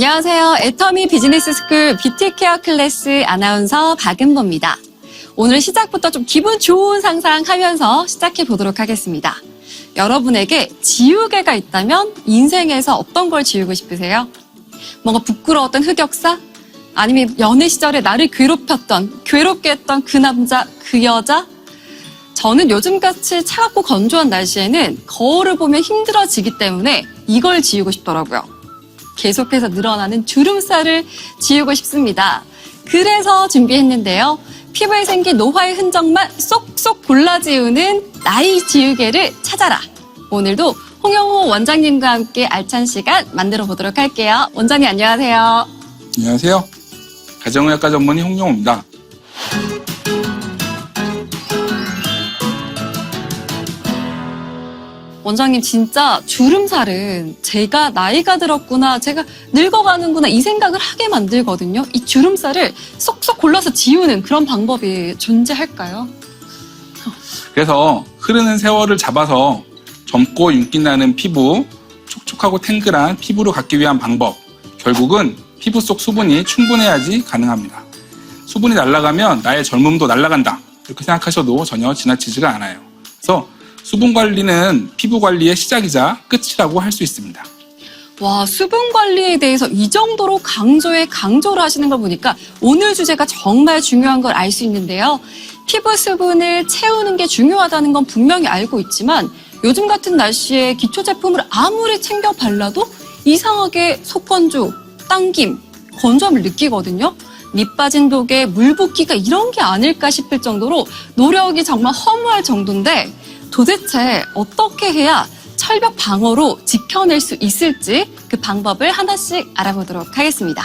안녕하세요. 애터미 비즈니스스쿨 뷰티케어 클래스 아나운서 박은보입니다. 오늘 시작부터 좀 기분 좋은 상상하면서 시작해 보도록 하겠습니다. 여러분에게 지우개가 있다면 인생에서 어떤 걸 지우고 싶으세요? 뭔가 부끄러웠던 흑역사? 아니면 연애 시절에 나를 괴롭게 했던 그 남자, 그 여자? 저는 요즘같이 차갑고 건조한 날씨에는 거울을 보면 힘들어지기 때문에 이걸 지우고 싶더라고요. 계속해서 늘어나는 주름살을 지우고 싶습니다. 그래서 준비했는데요. 피부에 생긴 노화의 흔적만 쏙쏙 골라 지우는 나이 지우개를 찾아라. 오늘도 홍영호 원장님과 함께 알찬 시간 만들어 보도록 할게요. 원장님 안녕하세요. 안녕하세요. 가정의학과 전문의 홍영호입니다. 원장님 진짜 주름살은 제가 나이가 들었구나, 제가 늙어가는구나 이 생각을 하게 만들거든요. 이 주름살을 쏙쏙 골라서 지우는 그런 방법이 존재할까요? 그래서 흐르는 세월을 잡아서 젊고 윤기 나는 피부, 촉촉하고 탱글한 피부를 갖기 위한 방법, 결국은 피부 속 수분이 충분해야지 가능합니다. 수분이 날아가면 나의 젊음도 날아간다, 이렇게 생각하셔도 전혀 지나치지가 않아요. 그래서 수분 관리는 피부 관리의 시작이자 끝이라고 할 수 있습니다. 와, 수분 관리에 대해서 이 정도로 강조를 하시는 걸 보니까 오늘 주제가 정말 중요한 걸 알 수 있는데요. 피부 수분을 채우는 게 중요하다는 건 분명히 알고 있지만 요즘 같은 날씨에 기초 제품을 아무리 챙겨 발라도 이상하게 속건조, 당김, 건조함을 느끼거든요. 밑 빠진 독에 물 붓기가 이런 게 아닐까 싶을 정도로 노력이 정말 허무할 정도인데 도대체 어떻게 해야 철벽 방어로 지켜낼 수 있을지 그 방법을 하나씩 알아보도록 하겠습니다.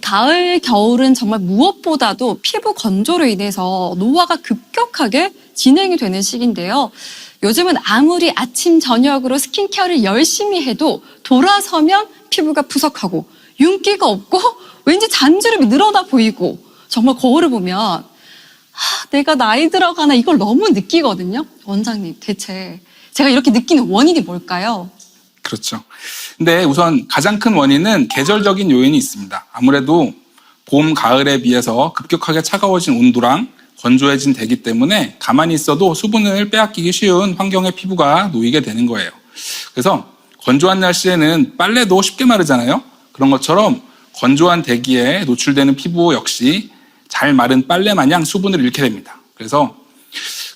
가을, 겨울은 정말 무엇보다도 피부 건조로 인해서 노화가 급격하게 진행이 되는 시기인데요. 요즘은 아무리 아침, 저녁으로 스킨케어를 열심히 해도 돌아서면 피부가 푸석하고 윤기가 없고 왠지 잔주름이 늘어나 보이고 정말 거울을 보면 내가 나이 들어가나 이걸 너무 느끼거든요. 원장님, 대체 제가 이렇게 느끼는 원인이 뭘까요? 그렇죠. 근데 우선 가장 큰 원인은 계절적인 요인이 있습니다. 아무래도 봄, 가을에 비해서 급격하게 차가워진 온도랑 건조해진 대기 때문에 가만히 있어도 수분을 빼앗기기 쉬운 환경의 피부가 놓이게 되는 거예요. 그래서 건조한 날씨에는 빨래도 쉽게 마르잖아요. 그런 것처럼 건조한 대기에 노출되는 피부 역시 잘 마른 빨래 마냥 수분을 잃게 됩니다. 그래서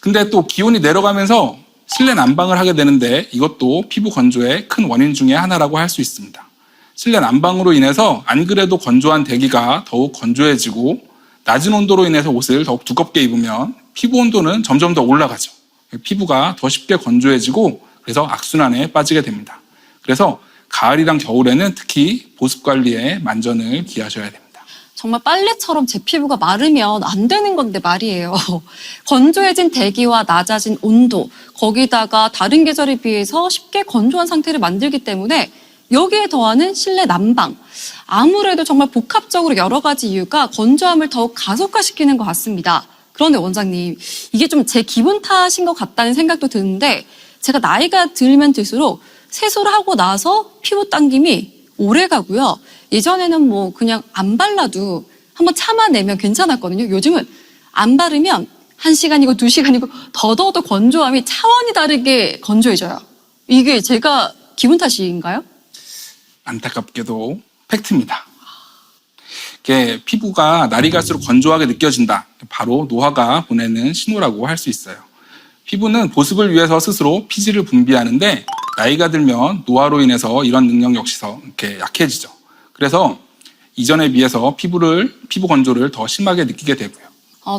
근데 또 기온이 내려가면서 실내 난방을 하게 되는데 이것도 피부 건조의 큰 원인 중에 하나라고 할 수 있습니다. 실내 난방으로 인해서 안 그래도 건조한 대기가 더욱 건조해지고 낮은 온도로 인해서 옷을 더욱 두껍게 입으면 피부 온도는 점점 더 올라가죠. 피부가 더 쉽게 건조해지고 그래서 악순환에 빠지게 됩니다. 그래서 가을이랑 겨울에는 특히 보습 관리에 만전을 기하셔야 됩니다. 정말 빨래처럼 제 피부가 마르면 안 되는 건데 말이에요. 건조해진 대기와 낮아진 온도, 거기다가 다른 계절에 비해서 쉽게 건조한 상태를 만들기 때문에 여기에 더하는 실내 난방. 아무래도 정말 복합적으로 여러 가지 이유가 건조함을 더욱 가속화시키는 것 같습니다. 그런데 원장님, 이게 좀 제 기분 탓인 것 같다는 생각도 드는데 제가 나이가 들면 들수록 세수를 하고 나서 피부 당김이 오래 가고요. 예전에는 뭐 그냥 안 발라도 한번 참아내면 괜찮았거든요. 요즘은 안 바르면 1시간이고 2시간이고 더더더 건조함이 차원이 다르게 건조해져요. 이게 제가 기분 탓인가요? 안타깝게도 팩트입니다. 이게 피부가 날이 갈수록 건조하게 느껴진다. 바로 노화가 보내는 신호라고 할 수 있어요. 피부는 보습을 위해서 스스로 피지를 분비하는데 나이가 들면 노화로 인해서 이런 능력 역시 이렇게 약해지죠. 그래서 이전에 비해서 피부 건조를 더 심하게 느끼게 되고요.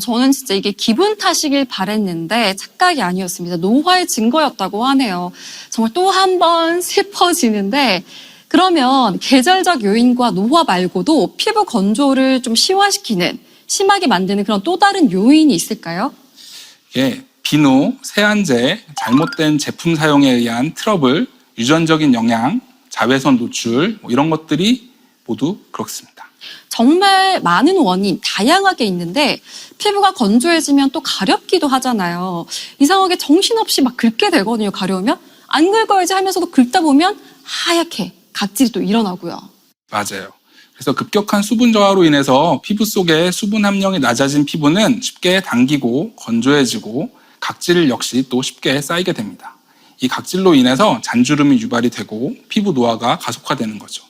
저는 진짜 이게 기분 탓이길 바랬는데 착각이 아니었습니다. 노화의 증거였다고 하네요. 정말 또 한 번 슬퍼지는데 그러면 계절적 요인과 노화 말고도 피부 건조를 좀 심하게 만드는 그런 또 다른 요인이 있을까요? 예, 비누, 세안제, 잘못된 제품 사용에 의한 트러블, 유전적인 영향, 자외선 노출 이런 것들이 모두 그렇습니다. 정말 많은 원인, 다양하게 있는데 피부가 건조해지면 또 가렵기도 하잖아요. 이상하게 정신없이 막 긁게 되거든요, 가려우면. 안 긁어야지 하면서도 긁다 보면 하얗게 각질이 또 일어나고요. 맞아요. 그래서 급격한 수분 저하로 인해서 피부 속에 수분 함량이 낮아진 피부는 쉽게 당기고 건조해지고 각질 역시 또 쉽게 쌓이게 됩니다. 이 각질로 인해서 잔주름이 유발이 되고 피부 노화가 가속화되는 거죠.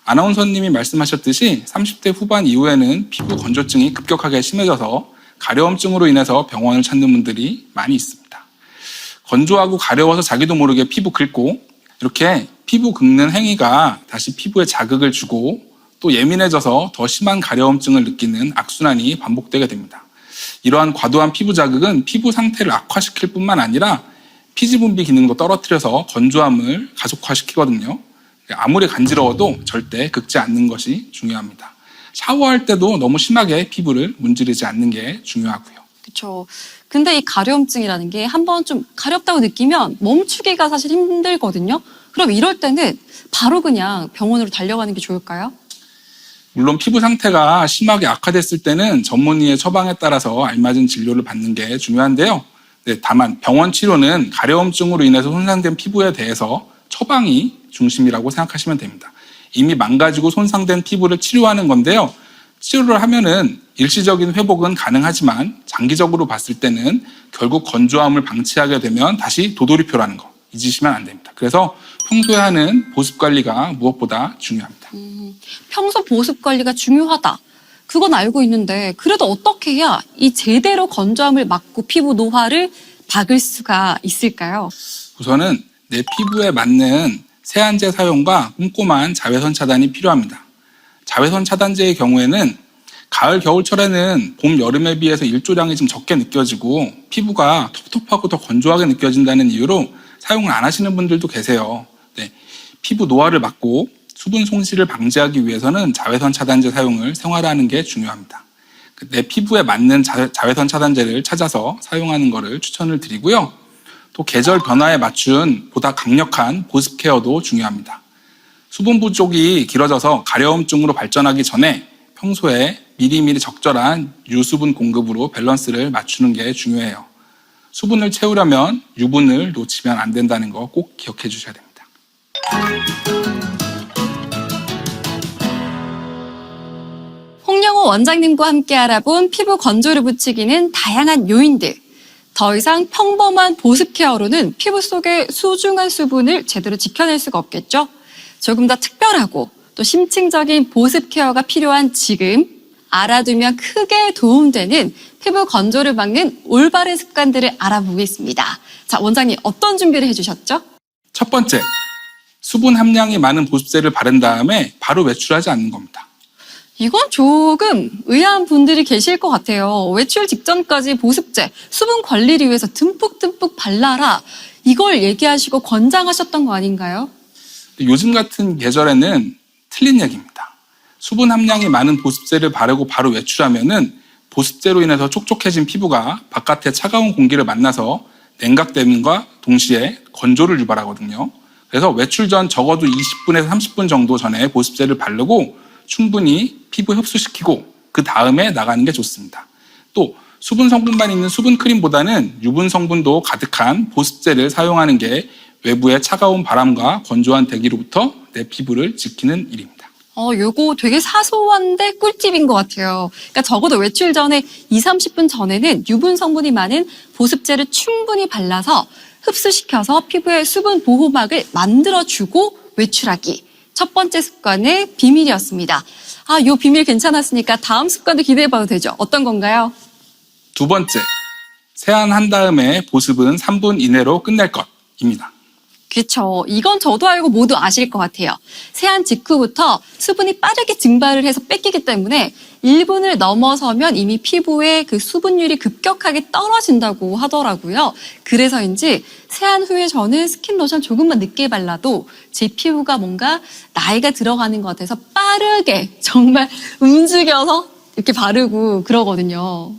아나운서님이 말씀하셨듯이 30대 후반 이후에는 피부 건조증이 급격하게 심해져서 가려움증으로 인해서 병원을 찾는 분들이 많이 있습니다. 건조하고 가려워서 자기도 모르게 피부 긁고 이렇게 피부 긁는 행위가 다시 피부에 자극을 주고 또 예민해져서 더 심한 가려움증을 느끼는 악순환이 반복되게 됩니다. 이러한 과도한 피부 자극은 피부 상태를 악화시킬 뿐만 아니라 피지 분비 기능도 떨어뜨려서 건조함을 가속화시키거든요. 아무리 간지러워도 절대 긁지 않는 것이 중요합니다. 샤워할 때도 너무 심하게 피부를 문지르지 않는 게 중요하고요. 그렇죠. 근데 이 가려움증이라는 게 한번 좀 가렵다고 느끼면 멈추기가 사실 힘들거든요. 그럼 이럴 때는 바로 그냥 병원으로 달려가는 게 좋을까요? 물론 피부 상태가 심하게 악화됐을 때는 전문의의 처방에 따라서 알맞은 진료를 받는 게 중요한데요. 네, 다만 병원 치료는 가려움증으로 인해서 손상된 피부에 대해서 처방이 중심이라고 생각하시면 됩니다. 이미 망가지고 손상된 피부를 치료하는 건데요. 치료를 하면은 일시적인 회복은 가능하지만 장기적으로 봤을 때는 결국 건조함을 방치하게 되면 다시 도돌이표라는 거 잊으시면 안 됩니다. 그래서 평소에 하는 보습 관리가 무엇보다 중요합니다. 평소 보습 관리가 중요하다. 그건 알고 있는데 그래도 어떻게 해야 이 제대로 건조함을 막고 피부 노화를 막을 수가 있을까요? 우선은 내 피부에 맞는 세안제 사용과 꼼꼼한 자외선 차단이 필요합니다. 자외선 차단제의 경우에는 가을, 겨울철에는 봄, 여름에 비해서 일조량이 좀 적게 느껴지고 피부가 텁텁하고 더 건조하게 느껴진다는 이유로 사용을 안 하시는 분들도 계세요. 네, 피부 노화를 막고 수분 손실을 방지하기 위해서는 자외선 차단제 사용을 생활화하는 게 중요합니다. 내 피부에 맞는 자외선 차단제를 찾아서 사용하는 것을 추천을 드리고요. 또 계절 변화에 맞춘 보다 강력한 보습 케어도 중요합니다. 수분 부족이 길어져서 가려움증으로 발전하기 전에 평소에 미리미리 적절한 유수분 공급으로 밸런스를 맞추는 게 중요해요. 수분을 채우려면 유분을 놓치면 안 된다는 거 꼭 기억해 주셔야 됩니다. 홍영호 원장님과 함께 알아본 피부 건조를 부추기는 다양한 요인들. 더 이상 평범한 보습 케어로는 피부 속의 소중한 수분을 제대로 지켜낼 수가 없겠죠. 조금 더 특별하고 또 심층적인 보습 케어가 필요한 지금 알아두면 크게 도움되는 피부 건조를 막는 올바른 습관들을 알아보겠습니다. 자, 원장님 어떤 준비를 해주셨죠? 첫 번째, 수분 함량이 많은 보습제를 바른 다음에 바로 외출하지 않는 겁니다. 이건 조금 의아한 분들이 계실 것 같아요. 외출 직전까지 보습제, 수분 관리를 위해서 듬뿍듬뿍 발라라. 이걸 얘기하시고 권장하셨던 거 아닌가요? 요즘 같은 계절에는 틀린 얘기입니다. 수분 함량이 많은 보습제를 바르고 바로 외출하면은 보습제로 인해서 촉촉해진 피부가 바깥의 차가운 공기를 만나서 냉각됨과 동시에 건조를 유발하거든요. 그래서 외출 전 적어도 20분에서 30분 정도 전에 보습제를 바르고 충분히 피부 흡수시키고 그 다음에 나가는 게 좋습니다. 또 수분 성분만 있는 수분 크림보다는 유분 성분도 가득한 보습제를 사용하는 게 외부의 차가운 바람과 건조한 대기로부터 내 피부를 지키는 일입니다. 요거 되게 사소한데 꿀팁인 것 같아요. 그러니까 적어도 외출 전에 20-30분 전에는 유분 성분이 많은 보습제를 충분히 발라서 흡수시켜서 피부의 수분 보호막을 만들어주고 외출하기. 첫 번째 습관의 비밀이었습니다. 요 비밀 괜찮았으니까 다음 습관도 기대해봐도 되죠? 어떤 건가요? 두 번째, 세안한 다음에 보습은 3분 이내로 끝낼 것입니다. 그렇죠. 이건 저도 알고 모두 아실 것 같아요. 세안 직후부터 수분이 빠르게 증발을 해서 뺏기기 때문에 1분을 넘어서면 이미 피부의 그 수분율이 급격하게 떨어진다고 하더라고요. 그래서인지 세안 후에 저는 스킨 로션 조금만 늦게 발라도 제 피부가 뭔가 나이가 들어가는 것 같아서 빠르게 정말 움직여서 이렇게 바르고 그러거든요.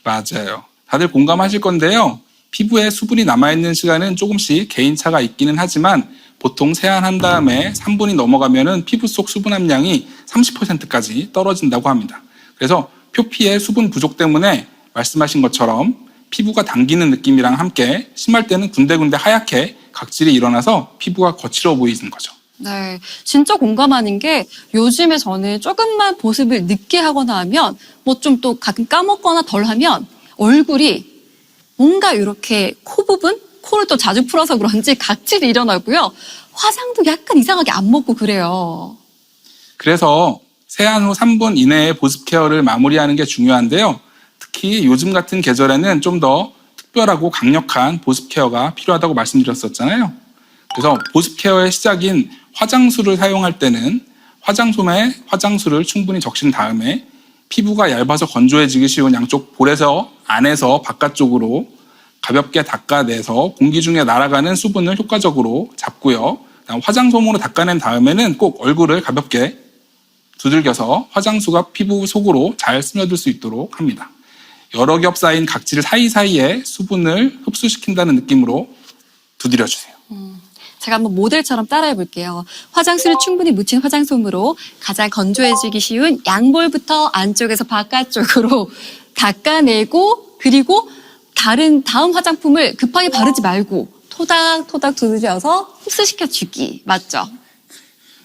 맞아요. 다들 공감하실 건데요. 피부에 수분이 남아있는 시간은 조금씩 개인차가 있기는 하지만 보통 세안한 다음에 3분이 넘어가면은 피부 속 수분 함량이 30%까지 떨어진다고 합니다. 그래서 표피의 수분 부족 때문에 말씀하신 것처럼 피부가 당기는 느낌이랑 함께 심할 때는 군데군데 하얗게 각질이 일어나서 피부가 거칠어 보이는 거죠. 네, 진짜 공감하는 게 요즘에 저는 조금만 보습을 늦게 하거나 하면 뭐 좀 또 가끔 까먹거나 덜 하면 얼굴이 뭔가 이렇게 코 부분? 코를 또 자주 풀어서 그런지 각질이 일어나고요. 화장도 약간 이상하게 안 먹고 그래요. 그래서 세안 후 3분 이내에 보습 케어를 마무리하는 게 중요한데요. 특히 요즘 같은 계절에는 좀 더 특별하고 강력한 보습 케어가 필요하다고 말씀드렸었잖아요. 그래서 보습 케어의 시작인 화장수를 사용할 때는 화장솜에 화장수를 충분히 적신 다음에 피부가 얇아서 건조해지기 쉬운 양쪽 볼에서 안에서 바깥쪽으로 가볍게 닦아내서 공기 중에 날아가는 수분을 효과적으로 잡고요. 화장솜으로 닦아낸 다음에는 꼭 얼굴을 가볍게 두들겨서 화장수가 피부 속으로 잘 스며들 수 있도록 합니다. 여러 겹 쌓인 각질 사이사이에 수분을 흡수시킨다는 느낌으로 두드려주세요. 제가 한번 모델처럼 따라해 볼게요. 화장수를 충분히 묻힌 화장솜으로 가장 건조해지기 쉬운 양볼부터 안쪽에서 바깥쪽으로 닦아내고 그리고 다음 화장품을 급하게 바르지 말고 토닥토닥 두드려서 흡수시켜주기. 맞죠?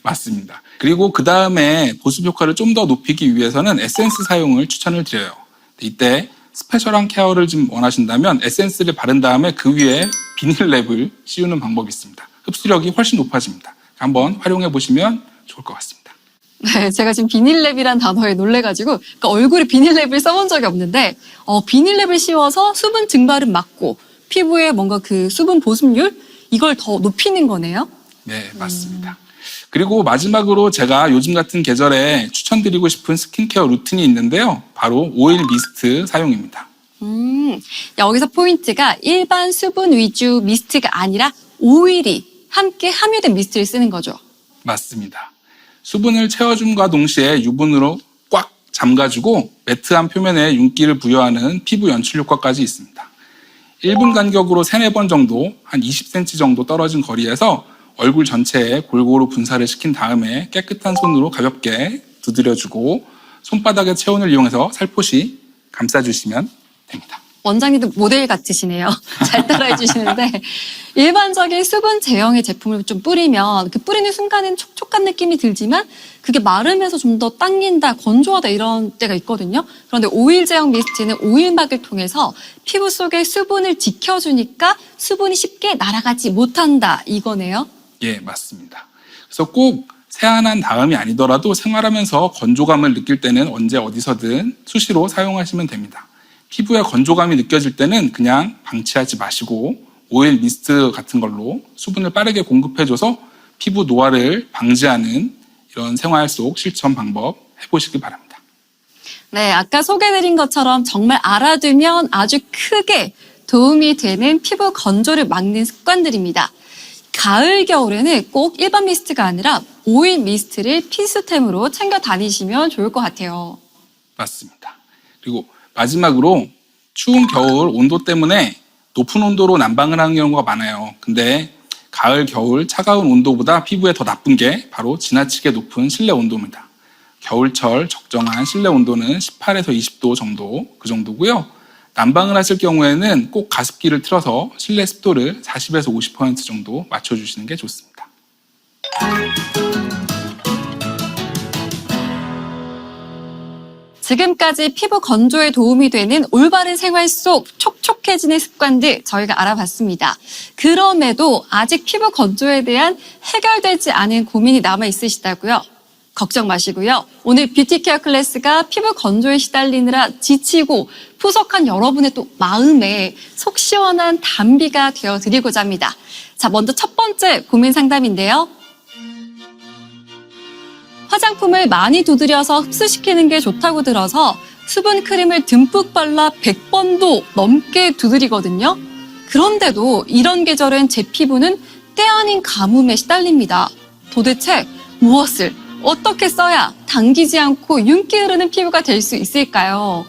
맞습니다. 그리고 그 다음에 보습 효과를 좀 더 높이기 위해서는 에센스 사용을 추천을 드려요. 이때 스페셜한 케어를 좀 원하신다면 에센스를 바른 다음에 그 위에 비닐랩을 씌우는 방법이 있습니다. 흡수력이 훨씬 높아집니다. 한번 활용해 보시면 좋을 것 같습니다. 네, 제가 지금 비닐랩이란 단어에 놀래가지고 그러니까 얼굴에 비닐랩을 써본 적이 없는데 비닐랩을 씌워서 수분 증발은 막고 피부에 뭔가 그 수분 보습률 이걸 더 높이는 거네요. 네, 맞습니다. 그리고 마지막으로 제가 요즘 같은 계절에 추천드리고 싶은 스킨케어 루틴이 있는데요. 바로 오일 미스트 사용입니다. 여기서 포인트가 일반 수분 위주 미스트가 아니라 오일이 함께 함유된 미스트를 쓰는 거죠. 맞습니다. 수분을 채워줌과 동시에 유분으로 꽉 잠가주고 매트한 표면에 윤기를 부여하는 피부 연출 효과까지 있습니다. 1분 간격으로 3, 4번 정도, 한 20cm 정도 떨어진 거리에서 얼굴 전체에 골고루 분사를 시킨 다음에 깨끗한 손으로 가볍게 두드려주고 손바닥의 체온을 이용해서 살포시 감싸주시면 됩니다. 원장님도 모델 같으시네요. 잘 따라해 주시는데 일반적인 수분 제형의 제품을 좀 뿌리면 그 뿌리는 순간엔 촉촉한 느낌이 들지만 그게 마르면서 좀 더 당긴다, 건조하다 이런 때가 있거든요. 그런데 오일 제형 미스트는 오일막을 통해서 피부 속의 수분을 지켜주니까 수분이 쉽게 날아가지 못한다 이거네요. 예, 맞습니다. 그래서 꼭 세안한 다음이 아니더라도 생활하면서 건조감을 느낄 때는 언제 어디서든 수시로 사용하시면 됩니다. 피부에 건조감이 느껴질 때는 그냥 방치하지 마시고 오일 미스트 같은 걸로 수분을 빠르게 공급해줘서 피부 노화를 방지하는 이런 생활 속 실천 방법 해보시기 바랍니다. 네, 아까 소개해드린 것처럼 정말 알아두면 아주 크게 도움이 되는 피부 건조를 막는 습관들입니다. 가을, 겨울에는 꼭 일반 미스트가 아니라 오일 미스트를 필수템으로 챙겨 다니시면 좋을 것 같아요. 맞습니다. 그리고 마지막으로 추운 겨울 온도 때문에 높은 온도로 난방을 하는 경우가 많아요. 근데 가을, 겨울 차가운 온도보다 피부에 더 나쁜 게 바로 지나치게 높은 실내 온도입니다. 겨울철 적정한 실내 온도는 18에서 20도 정도, 그 정도고요. 난방을 하실 경우에는 꼭 가습기를 틀어서 실내 습도를 40에서 50% 정도 맞춰주시는 게 좋습니다. 지금까지 피부 건조에 도움이 되는 올바른 생활 속 촉촉해지는 습관들 저희가 알아봤습니다. 그럼에도 아직 피부 건조에 대한 해결되지 않은 고민이 남아 있으시다고요? 걱정 마시고요. 오늘 뷰티 케어 클래스가 피부 건조에 시달리느라 지치고 푸석한 여러분의 또 마음에 속 시원한 단비가 되어드리고자 합니다. 자, 먼저 첫 번째 고민 상담인데요. 화장품을 많이 두드려서 흡수시키는 게 좋다고 들어서 수분 크림을 듬뿍 발라 100번도 넘게 두드리거든요. 그런데도 이런 계절엔 제 피부는 때 아닌 가뭄에 시달립니다. 도대체 무엇을 어떻게 써야 당기지 않고 윤기 흐르는 피부가 될 수 있을까요?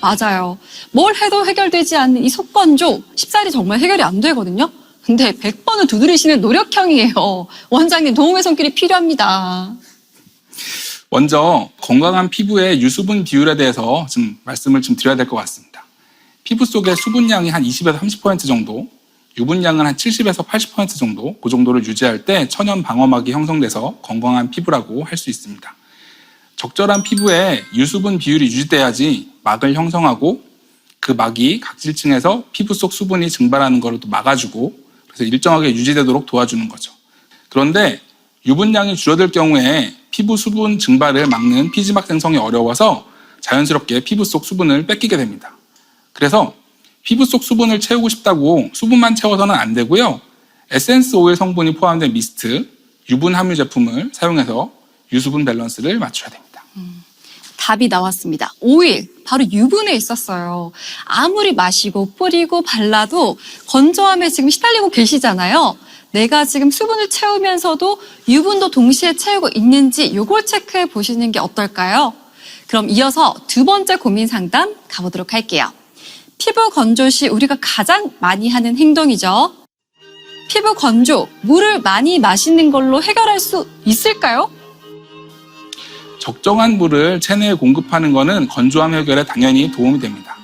맞아요. 뭘 해도 해결되지 않는 이 속건조, 쉽사리 정말 해결이 안 되거든요. 근데 100번을 두드리시는 노력형이에요. 원장님 도움의 손길이 필요합니다. 먼저 건강한 피부의 유수분 비율에 대해서 좀 말씀을 좀 드려야 될 것 같습니다. 피부 속의 수분량이 한 20에서 30% 정도, 유분량은 한 70에서 80% 정도, 그 정도를 유지할 때 천연 방어막이 형성돼서 건강한 피부라고 할 수 있습니다. 적절한 피부에 유수분 비율이 유지돼야지 막을 형성하고 그 막이 각질층에서 피부 속 수분이 증발하는 것을 또 막아주고 그래서 일정하게 유지되도록 도와주는 거죠. 그런데 유분량이 줄어들 경우에 피부 수분 증발을 막는 피지막 생성이 어려워서 자연스럽게 피부 속 수분을 뺏기게 됩니다. 그래서 피부 속 수분을 채우고 싶다고 수분만 채워서는 안 되고요. 에센스 오일 성분이 포함된 미스트, 유분 함유 제품을 사용해서 유수분 밸런스를 맞춰야 됩니다. 답이 나왔습니다. 오일, 바로 유분에 있었어요. 아무리 마시고 뿌리고 발라도 건조함에 지금 시달리고 계시잖아요. 내가 지금 수분을 채우면서도 유분도 동시에 채우고 있는지 이걸 체크해 보시는 게 어떨까요? 그럼 이어서 두 번째 고민 상담 가보도록 할게요. 피부 건조 시 우리가 가장 많이 하는 행동이죠. 피부 건조, 물을 많이 마시는 걸로 해결할 수 있을까요? 적정한 물을 체내에 공급하는 것은 건조함 해결에 당연히 도움이 됩니다.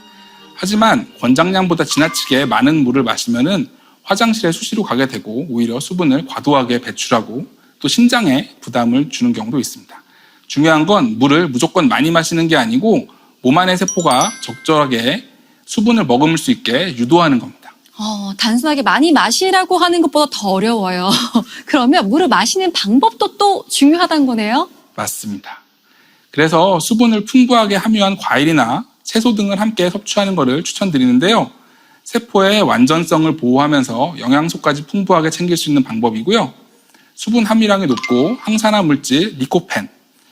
하지만 권장량보다 지나치게 많은 물을 마시면은 화장실에 수시로 가게 되고 오히려 수분을 과도하게 배출하고 또 신장에 부담을 주는 경우도 있습니다. 중요한 건 물을 무조건 많이 마시는 게 아니고 몸 안의 세포가 적절하게 수분을 머금을 수 있게 유도하는 겁니다. 단순하게 많이 마시라고 하는 것보다 더 어려워요. 그러면 물을 마시는 방법도 또 중요하다는 거네요? 맞습니다. 그래서 수분을 풍부하게 함유한 과일이나 채소 등을 함께 섭취하는 것을 추천드리는데요. 세포의 완전성을 보호하면서 영양소까지 풍부하게 챙길 수 있는 방법이고요. 수분 함유량이 높고 항산화 물질, 리코펜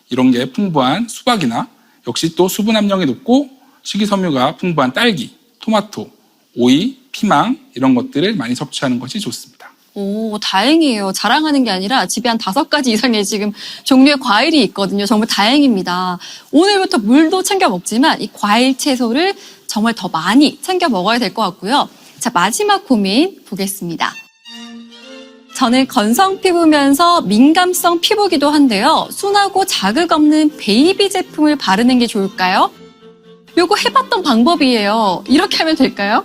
이런 게 풍부한 수박이나 역시 또 수분 함량이 높고 식이섬유가 풍부한 딸기, 토마토, 오이, 피망 이런 것들을 많이 섭취하는 것이 좋습니다. 오, 다행이에요. 자랑하는 게 아니라 집에 한 5가지 이상의 지금 종류의 과일이 있거든요. 정말 다행입니다. 오늘부터 물도 챙겨 먹지만 이 과일, 채소를 정말 더 많이 챙겨 먹어야 될 것 같고요. 자, 마지막 고민 보겠습니다. 저는 건성 피부면서 민감성 피부기도 한데요. 순하고 자극 없는 베이비 제품을 바르는 게 좋을까요? 요거 해봤던 방법이에요. 이렇게 하면 될까요?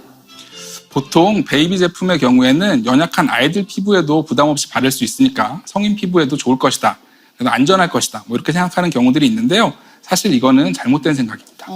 보통 베이비 제품의 경우에는 연약한 아이들 피부에도 부담 없이 바를 수 있으니까 성인 피부에도 좋을 것이다. 그래서 안전할 것이다. 뭐 이렇게 생각하는 경우들이 있는데요. 사실 이거는 잘못된 생각입니다.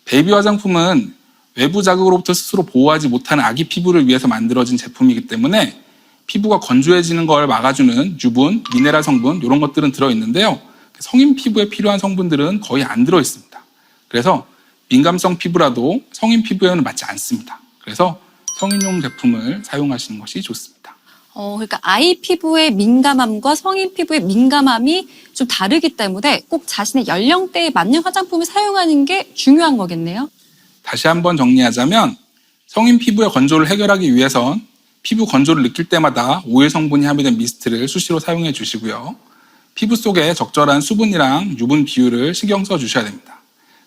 베이비 화장품은 외부 자극으로부터 스스로 보호하지 못하는 아기 피부를 위해서 만들어진 제품이기 때문에 피부가 건조해지는 걸 막아주는 유분, 미네랄 성분 이런 것들은 들어있는데요. 성인 피부에 필요한 성분들은 거의 안 들어있습니다. 그래서 민감성 피부라도 성인 피부에는 맞지 않습니다. 그래서 성인용 제품을 사용하시는 것이 좋습니다. 그러니까 아이 피부의 민감함과 성인 피부의 민감함이 좀 다르기 때문에 꼭 자신의 연령대에 맞는 화장품을 사용하는 게 중요한 거겠네요. 다시 한번 정리하자면 성인 피부의 건조를 해결하기 위해선 피부 건조를 느낄 때마다 오일 성분이 함유된 미스트를 수시로 사용해 주시고요. 피부 속에 적절한 수분이랑 유분 비율을 신경 써 주셔야 됩니다.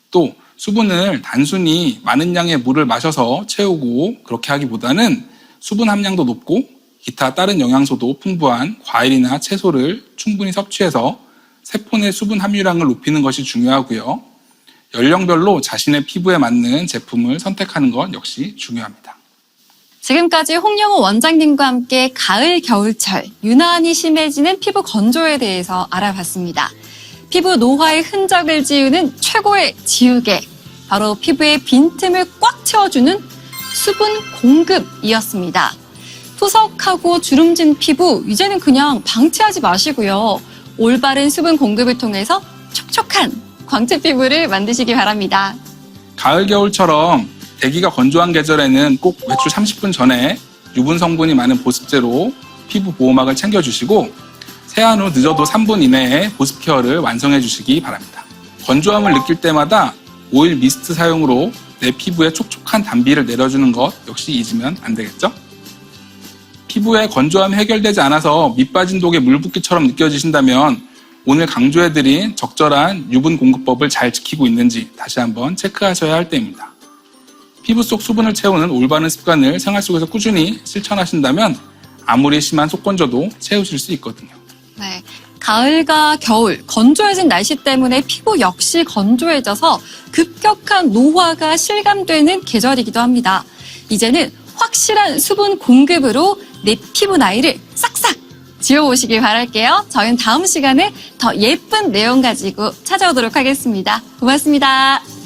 또 수분을 단순히 많은 양의 물을 마셔서 채우고 그렇게 하기보다는 수분 함량도 높고 기타 다른 영양소도 풍부한 과일이나 채소를 충분히 섭취해서 세포 내 수분 함유량을 높이는 것이 중요하고요. 연령별로 자신의 피부에 맞는 제품을 선택하는 것 역시 중요합니다. 지금까지 홍영호 원장님과 함께 가을, 겨울철 유난히 심해지는 피부 건조에 대해서 알아봤습니다. 피부 노화의 흔적을 지우는 최고의 지우개, 바로 피부의 빈틈을 꽉 채워주는 수분 공급이었습니다. 푸석하고 주름진 피부, 이제는 그냥 방치하지 마시고요. 올바른 수분 공급을 통해서 촉촉한 광채 피부를 만드시기 바랍니다. 가을, 겨울처럼 대기가 건조한 계절에는 꼭 외출 30분 전에 유분 성분이 많은 보습제로 피부 보호막을 챙겨주시고 세안 후 늦어도 3분 이내에 보습 케어를 완성해 주시기 바랍니다. 건조함을 느낄 때마다 오일 미스트 사용으로 내 피부에 촉촉한 단비를 내려주는 것 역시 잊으면 안 되겠죠? 피부에 건조함이 해결되지 않아서 밑 빠진 독에 물 붓기처럼 느껴지신다면 오늘 강조해드린 적절한 유분 공급법을 잘 지키고 있는지 다시 한번 체크하셔야 할 때입니다. 피부 속 수분을 채우는 올바른 습관을 생활 속에서 꾸준히 실천하신다면 아무리 심한 속건조도 채우실 수 있거든요. 네, 가을과 겨울, 건조해진 날씨 때문에 피부 역시 건조해져서 급격한 노화가 실감되는 계절이기도 합니다. 이제는 확실한 수분 공급으로 내 피부 나이를 싹싹 지워보시길 바랄게요. 저희는 다음 시간에 더 예쁜 내용 가지고 찾아오도록 하겠습니다. 고맙습니다.